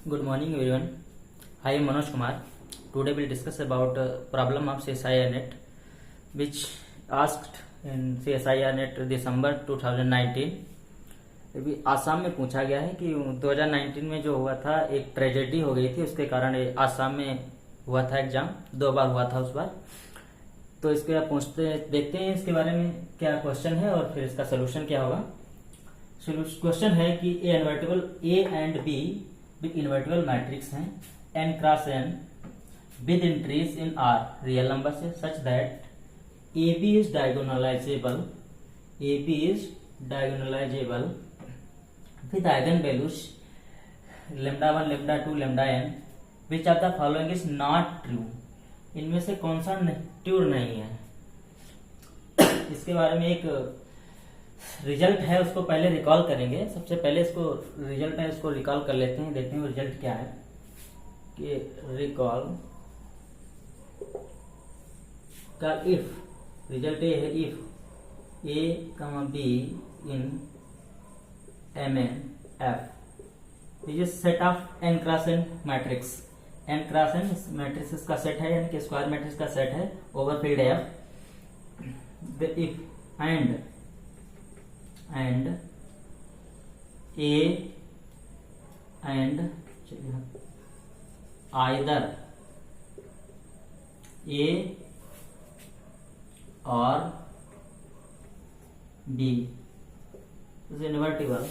Good morning everyone. I am Manoj Kumar. Today we'll discuss about problem of CSIR net which asked in CSIR net December 2019. अभी आसाम में पूछा गया है कि 2019 में जो हुआ था एक ट्रेजेडी हो गई थी, उसके कारण आसाम में हुआ था एग्जाम, 2 बार हुआ था उस बार। तो इसके आप पूछते देखते हैं इसके बारे में क्या क्वेश्चन है और फिर इसका सोल्यूशन क्या होगा। क्वेश्चन है कि A invertible A and B with invertible matrix हैं n cross n with entries in R real number से such that A B is diagonalizable with eigenvalues lambda 1 lambda 2 lambda n which of the following is not true। इनमें से कौन सा true नहीं है। इसके बारे में एक रिजल्ट है, उसको पहले रिकॉल करेंगे। सबसे पहले इसको रिजल्ट है, इसको रिकॉल कर लेते हैं, देखते हैं रिजल्ट क्या है। कि रिकॉल का इफ रिजल्ट ये है, इफ ए कमा be in MN F is set of n cross n matrix. n cross n matrix का सेट है, यानी कि स्क्वायर मैट्रिक्स का सेट है over field F। If and A and either A और B is invertible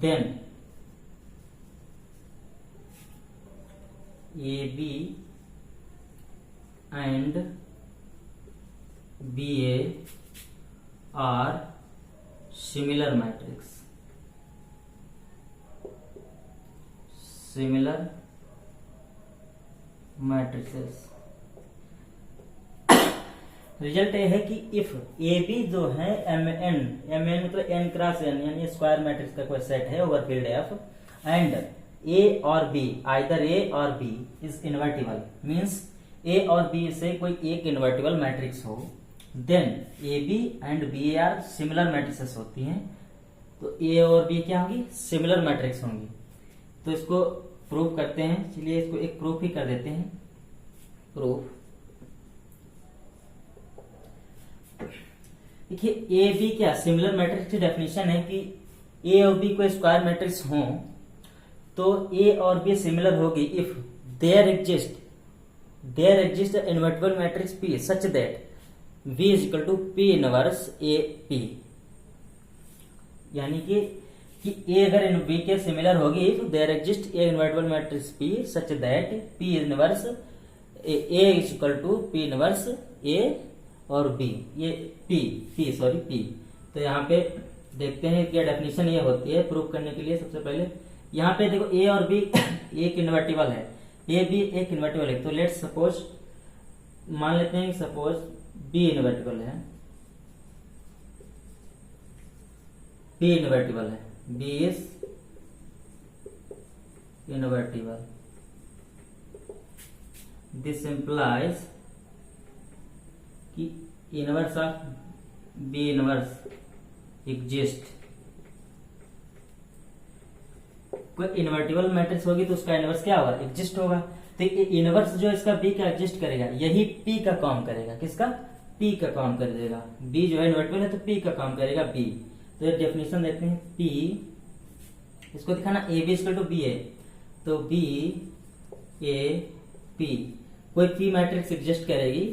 then AB and BA are similar matrices। Result ये है कि इफ ए बी जो है एम एन मतलब n क्रॉस n यानी स्क्वायर मैट्रिक्स का कोई सेट है over field F and A और बी आइदर ए और B is invertible means A और बी से कोई एक इन्वर्टिबल मैट्रिक्स हो, then A B and B are similar matrices होती हैं। तो ए और बी क्या होंगी, सिमिलर मैट्रिक्स होंगी। तो इसको प्रूव करते हैं, चलिए इसको एक प्रूफ ही कर देते हैं। प्रूफ देखिए, ए बी क्या सिमिलर मैट्रिक्स की डेफिनेशन है कि ए और बी को स्क्वायर मैट्रिक्स हो तो ए और बी सिमिलर होगी if there exist invertible matrix P such that B is equal to P inverse A P. यानी कि ए अगर इन बी के सिमिलर होगी तो there exist a invertible matrix P such that P inverse A is equal to P inverse A और B, ये P. तो यहाँ पे देखते हैं क्या डेफिनेशन ये होती है प्रूव करने के लिए। सबसे पहले यहाँ पे देखो ए और बी एक इन्वर्टिबल है, ए बी एक इन्वर्टिबल है। तो लेट्स सपोज मान लेते हैं सपोज बी इन्वर्टिबल है, B is invertible. This implies कि inverse of B inverse exist. कोई इन्वर्टिबल मैट्रिक्स होगी तो उसका इनवर्स क्या होगा, एग्जिस्ट होगा। तो इनवर्स जो इसका बी का एग्जिस्ट करेगा, यही पी का काम करेगा। किसका, पी का काम कर देगा। बी जो है इन्वर्टिबल है तो पी का काम करेगा बी। तो ये डेफिनेशन देखते हैं, पी इसको दिखाना A B equal to B A, तो बी ए पी कोई पी मैट्रिक्स एग्जिस्ट करेगी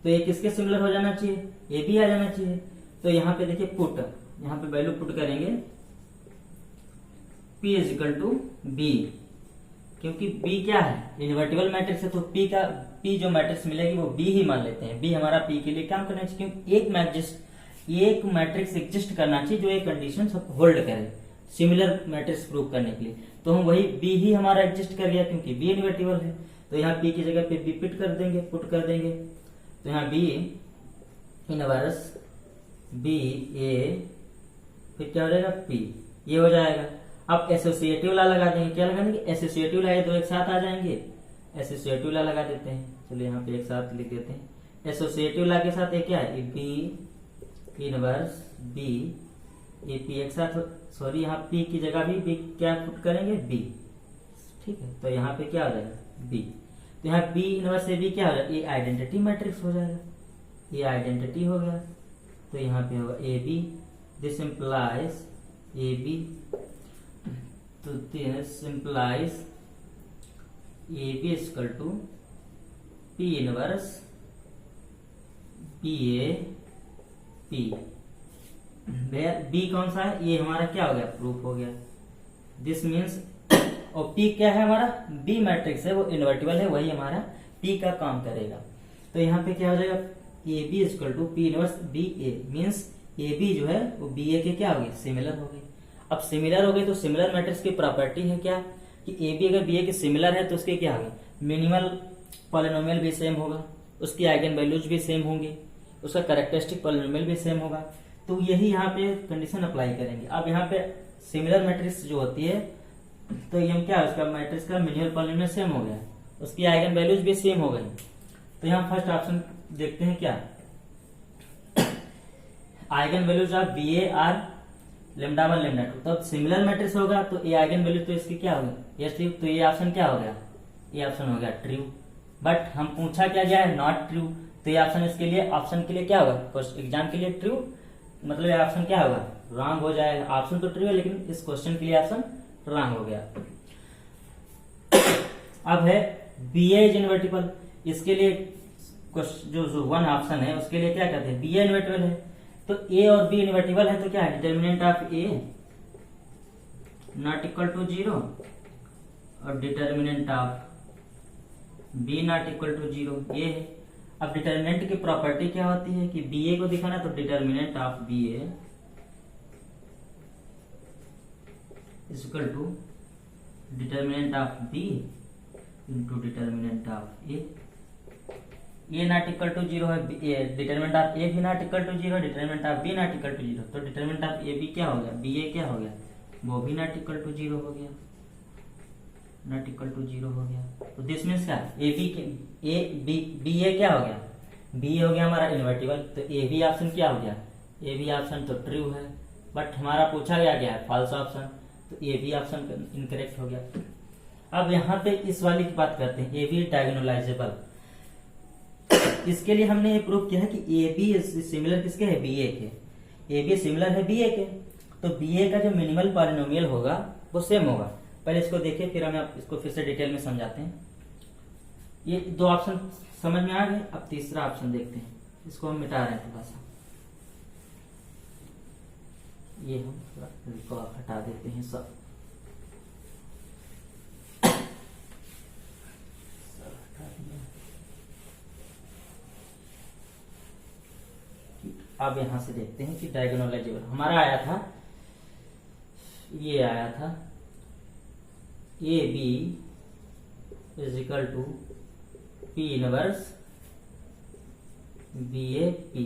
तो ये किसके सिमिलर हो जाना चाहिए, ए बी आ जाना चाहिए। तो यहाँ पे देखिए पुट, यहाँ पे वैल्यू पुट करेंगे P is equal to B, क्योंकि B क्या है इन्वर्टिबल मैट्रिक्स है तो P जो मैट्रिक्स मिलेगी वो B ही मान लेते हैं। B हमारा P के लिए काम करना चाहिए, क्योंकि एक मैट्रिक्स एग्जिस्ट करना चाहिए जो एक कंडीशन सब होल्ड करे सिमिलर मैट्रिक्स प्रूव करने के लिए। तो हम वही B ही हमारा एग्जिस्ट कर गया क्योंकि B इन्वर्टिबल है। तो यहाँ P की जगह पे B पुट कर देंगे। तो यहाँ B इनवर्स B A फिर क्या हो जाएगा P, ये हो जाएगा। अब एसोसिएटिव ला लगा देंगे, क्या लगा देंगे, एसोसिएटिव ला, दो एक साथ आ जाएंगे, एसोसिएटिव ला लगा देते हैं। चलिए यहाँ पे एक साथ लिख देते हैं, एसोसिएटिव लॉ के साथ ये क्या है, B inverse B A P एक साथ, सॉरी यहाँ पी की जगह भी बी क्या पुट करेंगे, बी, ठीक है। तो यहाँ पे क्या हो जाएगा, बी। तो यहाँ बी इनवर्स ए बी क्या हो जाएगा, ये आइडेंटिटी मैट्रिक्स हो जाएगा, ये आइडेंटिटी हो गया। तो यहाँ पे होगा A B, this implies A B, तो this implies A B equal to P inverse P A P. B कौन सा है, ये हमारा क्या हो गया, प्रूफ हो गया। दिस मीन्स, और पी क्या है हमारा, बी मैट्रिक्स है, वो इन्वर्टिबल है, वही हमारा पी का काम करेगा। तो यहाँ पे क्या हो जाएगा, A B equal to P inverse B A, means A B जो है वो बी ए के क्या हो गई, सिमिलर हो गई। अब सिमिलर हो गई तो सिमिलर मैट्रिक्स की प्रॉपर्टी है क्या, कि ए बी अगर बी ए के सिमिलर है तो उसके क्या होगा, मिनिमल पॉलिनोमियल भी सेम होगा, उसकी आइगन वैल्यूज भी सेम होंगी, उसका कैरेक्टरिस्टिक पॉलिनोमियल भी सेम होगा। तो यही यहाँ पे कंडीशन अप्लाई करेंगे। अब यहाँ पे सिमिलर मैट्रिक्स जो होती है, तो ये क्या है, उसका मैट्रिक्स का मिनिमल पॉलिनोमियल सेम हो गया, उसकी आइगन वैल्यूज भी सेम हो गई। तो यहाँ फर्स्ट ऑप्शन देखते हैं क्या, eigen values of B A are lambda 1 lambda 2। तो सिमिलर मैट्रिक्स होगा तो ये आइगन वैल्यू तो इसकी क्या होगी, यस ट्रू। तो ये ऑप्शन क्या हो गया, ये ऑप्शन हो गया ट्रू। बट हम पूछा क्या गया है, नॉट ट्रू। तो ये ऑप्शन इसके लिए, ऑप्शन के लिए क्या होगा, एग्जाम के लिए ट्रू, मतलब ये ऑप्शन क्या होगा, रॉन्ग हो जाएगा। ऑप्शन तो ट्रू है लेकिन इस क्वेश्चन के लिए ऑप्शन रॉन्ग हो गया। अब है बी ए इज इन्वर्टिबल, इसके लिए जो वन ऑप्शन है उसके लिए क्या कहते हैं, बी ए इन्वर्टिबल है। तो ए और बी इन्वर्टिबल है तो क्या है, determinant of A not equal to 0 और determinant of B not equal to 0, ये है। अब डिटर्मिनेंट की प्रॉपर्टी क्या होती है कि बी ए को दिखाना, तो determinant of B A is equal to determinant of B into determinant of A not equal to 0 है, डिटर्मिनेंट ऑफ ए भी not equal to 0, determinant of B not equal to 0। तो डिटर्मिनेंट ऑफ ए बी क्या हो गया, B A क्या हो गया, वो भी नॉट इक्वल टू 0 हो गया, नॉट इक्वल टू 0 हो गया। तो दिस मीन्स क्या, ए बी के ए बी बी ए क्या हो गया, बी हो गया हमारा इन्वर्टिबल। तो ए बी ऑप्शन क्या हो गया, ए बी ऑप्शन तो ट्रू है, बट हमारा पूछा गया क्या है, फॉल्स ऑप्शन। तो ए बी ऑप्शन इनकरेक्ट हो गया। अब यहाँ पे इस वाली की बात करते हैं, ए बी डायगोनलाइजेबल। इसके लिए हमने ये प्रूव किया है कि ए बी सिमिलर किसके है, बी ए के। ए बी सिमिलर है बी ए के, तो बी ए का जो मिनिमल पॉलिनोमियल होगा वो सेम होगा। पहले इसको देखिए, फिर हम इसको फिर से डिटेल में समझाते हैं। ये दो ऑप्शन समझ में आ गए। अब तीसरा ऑप्शन देखते हैं, इसको हम मिटा रहे हैं थोड़ा सा, ये हम थोड़ा हटा देते हैं सब। अब यहां से देखते हैं कि डायगोनलाइजेबल हमारा आया था, ये आया था A B is equal to P inverse B A P,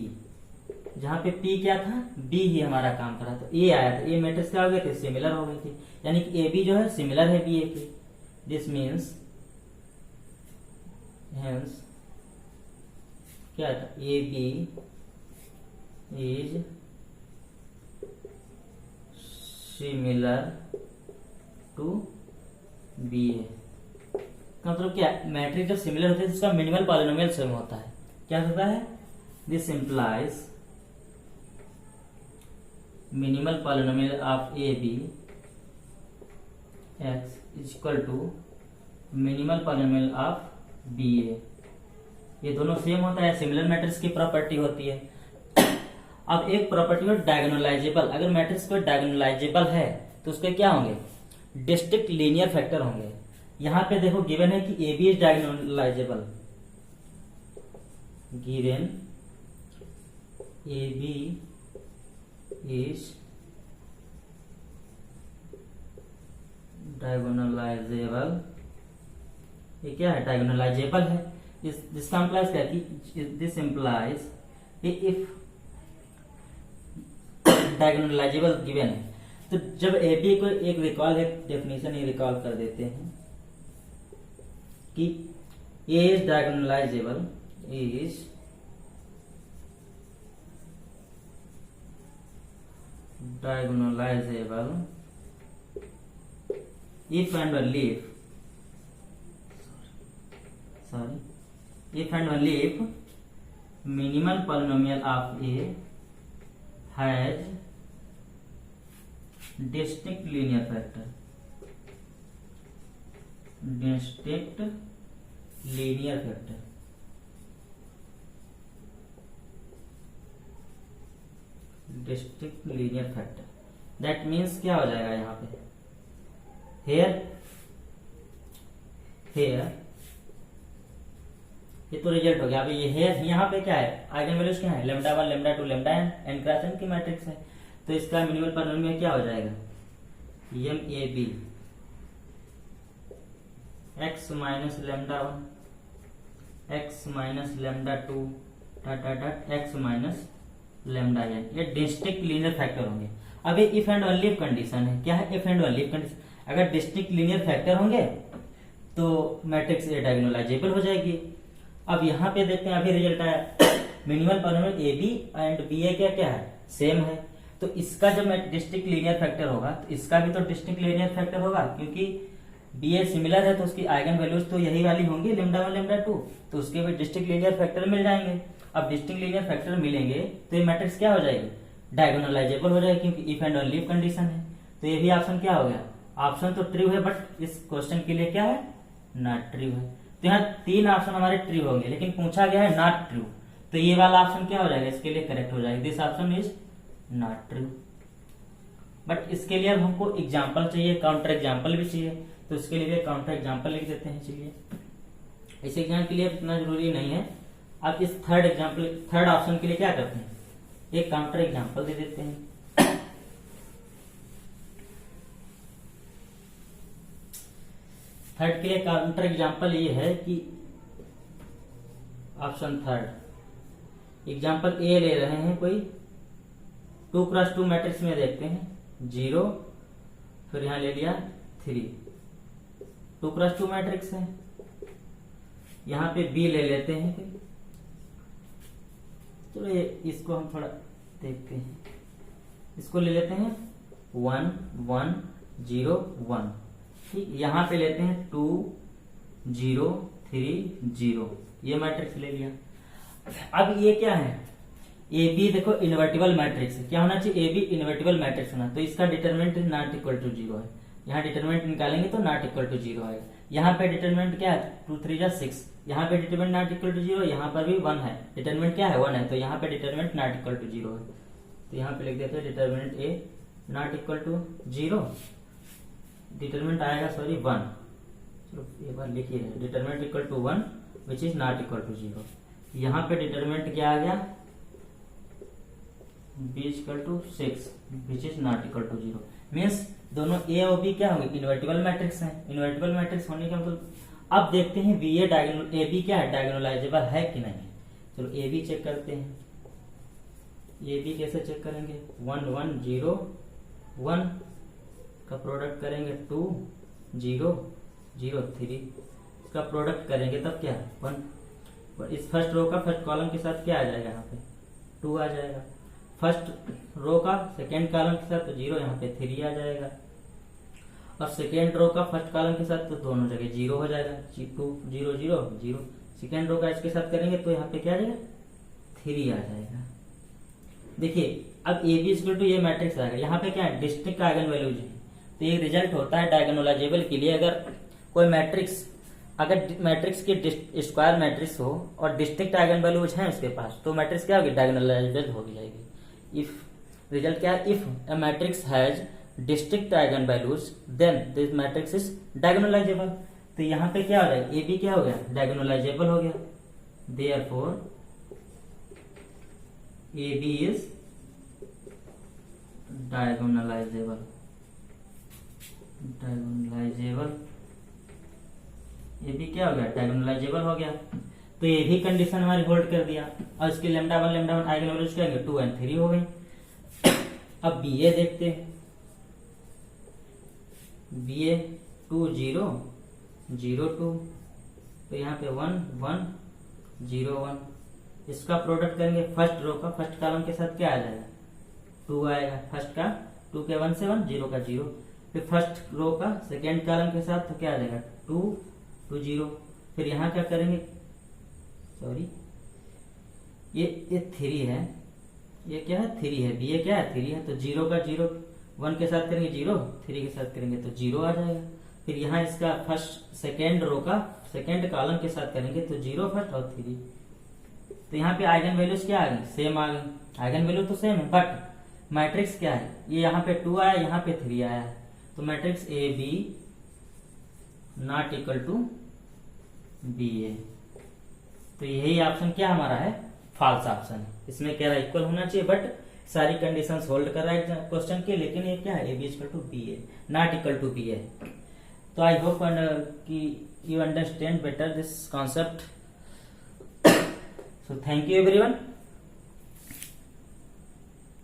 जहां पे पी क्या था, बी ही हमारा काम करा। तो ए आया था, ए मैट्रिक्स क्या हो गए थे, सिमिलर हो गए थे, यानी कि ए बी जो है सिमिलर है बी ए के। दिस मीन्स हेंस क्या था, A B is similar to B A. मतलब क्या, मैट्रिक्स जब सिमिलर होते हैं तो उसका मिनिमल पॉलिनोमियल सेम होता है। क्या होता है, this implies minimal polynomial of A B X is equal to minimal polynomial of B A. ये दोनों सेम होता है, सिमिलर मैट्रिक्स की प्रॉपर्टी होती है। अब एक प्रॉपर्टी है डायगोनलाइजेबल। अगर मैट्रिक्स कोई डायगोनलाइजेबल है तो उसके क्या होंगे, डिस्टिंक्ट लीनियर फैक्टर होंगे। यहां पे देखो गिवन है कि A B is diagonalizable, given A B is diagonalizable. ये क्या है, डायगोनलाइजेबल है। जिसका इम्प्लाइज क्या है कि this implies if diagonalisable given है, तो जब ए बी को एक डेफिनेशन ही रिकॉल कर देते हैं कि A is diagonalizable is diagonalizable if and only if minimal polynomial of A has distinct linear factor. Distinct linear factor. Distinct linear factor. That means क्या हो जाएगा यहाँ पे? Here ये तो रिजल्ट हो गया। अभी ये है, यहाँ पे क्या है? आइगन वैल्यूज क्या है? Lambda 1, lambda 2, lambda n cross n की मैट्रिक्स है। तो इसका मिनिमल पॉलिनोमियल क्या हो जाएगा? MAB x minus lambda 1 x minus lambda 2 x minus lambda n। ये डिस्टिंक्ट लीनियर फैक्टर होंगे। अब ये इफ एंड ओनली कंडीशन है। क्या है? If and only condition. अगर डिस्टिंक्ट लीनियर फैक्टर होंगे तो मैट्रिक्स ए डायगोनलाइजेबल हो जाएगी। अब यहाँ पे देखते हैं, अभी रिजल्ट आया minimal polynomial A B and B A क्या है? सेम है। तो इसका जब डिस्टिंक्ट लीनियर फैक्टर होगा तो इसका भी तो डिस्टिंक्ट लीनियर फैक्टर होगा, क्योंकि बी ए सिमिलर है तो उसकी आइगन वैल्यूज तो यही वाली होंगी, लैम्डा 1 लैम्डा 2। तो उसके भी डिस्टिंक्ट लीनियर फैक्टर मिल जाएंगे। अब डिस्टिंक्ट लीनियर फैक्टर मिलेंगे तो ये मैट्रिक्स क्या हो जाएगी? डायगोनलाइजेबल हो जाएगी, क्योंकि इफ एंड ओनली कंडीशन है। तो ये भी ऑप्शन क्या हो गया? ऑप्शन तो ट्रू है, बट इस क्वेश्चन के लिए क्या है? नॉट ट्रू है। तो यहाँ 3 ऑप्शन हमारे ट्रू होंगे, लेकिन पूछा गया है नॉट ट्रू। तो ये वाला ऑप्शन क्या हो जाएगा? इसके लिए करेक्ट हो जाएगा। This option is not true. But इसके लिए अब हमको एग्जाम्पल चाहिए, काउंटर एग्जाम्पल भी चाहिए। तो इसके लिए काउंटर एग्जाम्पल लिख देते हैं। चलिए, इस एग्जाम के लिए इतना जरूरी नहीं है। अब इस थर्ड ऑप्शन के लिए क्या करते हैं? एक काउंटर एग्जाम्पल दे देते हैं। थर्ड के लिए काउंटर एग्जाम्पल ये है कि ऑप्शन थर्ड एग्जाम्पल ए ले रहे हैं, कोई 2x2 मैट्रिक्स में देखते हैं 0, फिर यहां ले लिया 3। 2x2 मैट्रिक्स है। यहां पे बी ले लेते हैं। चलो ये इसको हम थोड़ा देखते हैं। इसको ले लेते हैं 1 1 0 1। ठीक, यहां पे लेते हैं 2 0 3 0। ये मैट्रिक्स ले लिया। अब ये क्या है? ए बी देखो इन्वर्टिबल मैट्रिक्स है। क्या होना चाहिए? ए बी इन्वर्टिबल मैट्रिक्स होना। तो इसका डिटरमिनेंट नॉट इक्वल टू 0 है। यहाँ डिटरमिनेंट निकालेंगे तो नॉट इक्वल टू 0 आएगा। यहाँ पे डिटरमिनेंट क्या है? 2 3 जा 6। यहाँ पे डिटरमिनेंट नॉट इक्वल टू 0, यहाँ पर भी 1 है। डिटरमिनेंट क्या है? 1 है। तो यहाँ पे डिटरमिनेंट नॉट इक्वल टू 0 है। तो यहाँ पे लिख देते हैं determinant A not equal to 0। Determinant आएगा 1। चलो एक बार लिखिए, determinant equal to 1 which is not equal to 0। यहाँ पे डिटरमिनेंट क्या आ गया? b equal to 6 which is not equal to 0। Means दोनों ए और बी क्या होंगे? इन्वर्टिबल मैट्रिक्स हैं। इन्वर्टिबल मैट्रिक्स होने का मतलब अब देखते हैं B A diagonal, A B क्या है? डायगोनलाइजेबल है कि नहीं। चलो ए बी चेक करते हैं। ए बी कैसे चेक करेंगे? 1 1 0 1 का प्रोडक्ट करेंगे 2 0 0 3। इसका प्रोडक्ट करेंगे तब क्या? 1। इस फर्स्ट रो का फर्स्ट कॉलम के साथ क्या आ जाएगा? यहाँ पे 2 आ जाएगा। फर्स्ट रो का सेकेंड कॉलम के साथ तो 0, यहाँ पे 3 आ जाएगा। और सेकेंड रो का फर्स्ट कॉलम के साथ तो दोनों जगह 0 हो जाएगा। 2 0 0 0। सेकेंड रो का इसके साथ करेंगे तो यहाँ पे क्या आ जाएगा? 3 आ जाएगा। देखिए अब ए बी इक्वल टू ये मैट्रिक्स आएगा। यहाँ पे क्या है? डिस्टिंक्ट आइगन वैल्यूज है। तो ये रिजल्ट होता है डायगोनलाइजेबल के लिए। अगर कोई मैट्रिक्स, अगर मैट्रिक्स की स्क्वायर मैट्रिक्स हो और डिस्टिंक्ट आइगन वैल्यूज हैं उसके पास, तो मैट्रिक्स क्या होगी? डायगोनलाइजेबल हो जाएगी। इफ रिजल्ट क्या है? If a matrix has distinct eigen values then this matrix is diagonalizable. तो यहाँ पे क्या हो जाएगा? ए बी क्या हो गया? डायगोनलाइजेबल हो गया। Therefore A B is diagonalizable. Diagonalizable ये भी क्या हो गया? डायगोनलाइजेबल हो गया। तो ये भी कंडीशन हमारी होल्ड कर दिया। और इसके लैम्डा 1 आइगन वैल्यूज क्या होंगे? 2 और 3 हो गई। अब बी ए देखते हैं। बी ए 2 0 0 2। तो यहाँ पे 1 1 0 1। इसका प्रोडक्ट करेंगे फर्स्ट रो का फर्स्ट कॉलम के साथ क्या आ जाएगा? 2 आएगा। फर्स्ट का 2 के 1 से 1, 0 का 0। फिर फर्स्ट रो का सेकेंड कॉलम के साथ तो क्या आ जाएगा 2 2 0। फिर यहाँ क्या करेंगे, सॉरी ये 3 है, ये क्या है 3 है, बी ये क्या है 3 है, तो 0 का 0 1 के साथ करेंगे 0, 3 के साथ करेंगे तो 0 आ जाएगा। फिर यहाँ इसका फर्स्ट सेकेंड रो का सेकेंड कॉलम के साथ करेंगे तो 0 फर्स्ट और 3। तो यहाँ पे आइगन वैल्यूज क्या आ गई, सेम आ गई, आइगन वैल्यू तो सेम है, बट मैट्रिक्स क्या है, ये यहाँ पे 2 आया, यहाँ पे 3 आया है, तो matrix A B not equal to B A. तो यही ऑप्शन क्या हमारा है, फॉल्स ऑप्शन है। इसमें कह रहा है इक्वल होना चाहिए, बट सारी कंडीशंस होल्ड कर रहा है क्वेश्चन के, लेकिन ये क्या है, A B equal to B A not equal to B A. तो आई होप कि you understand better this concept. So thank you everyone.